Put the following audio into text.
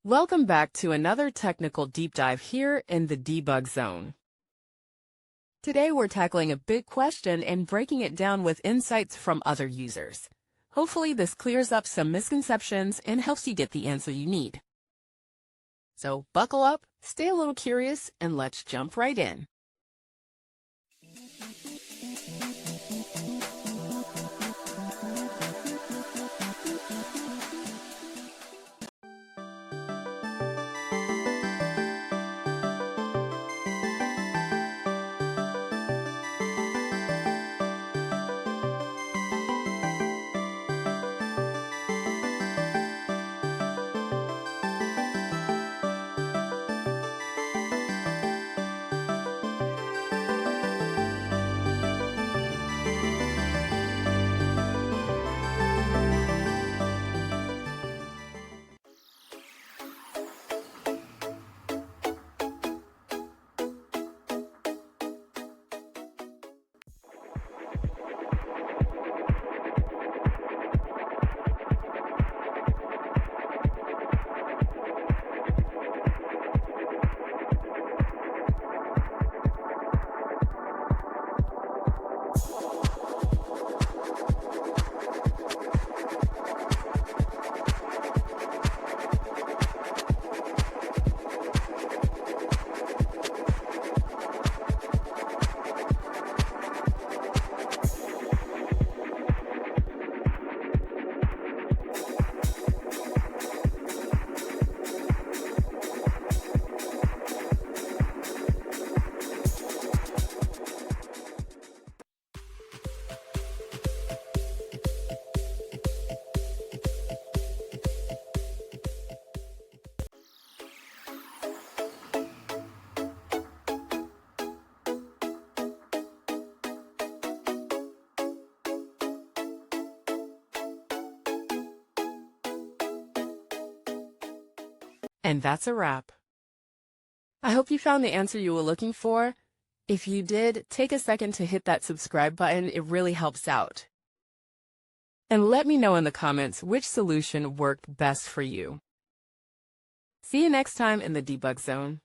Welcome back to another technical deep dive here in the debug zone. Today we're tackling a big question and breaking it down with insights from other users. Hopefully this clears up some misconceptions and helps you get the answer you need. So buckle up, stay a little curious, and let's jump right in. And that's a wrap. I hope you found the answer you were looking for. If you did, take a second to hit that subscribe button. It really helps out. And let me know in the comments which solution worked best for you. See you next time in the debug zone.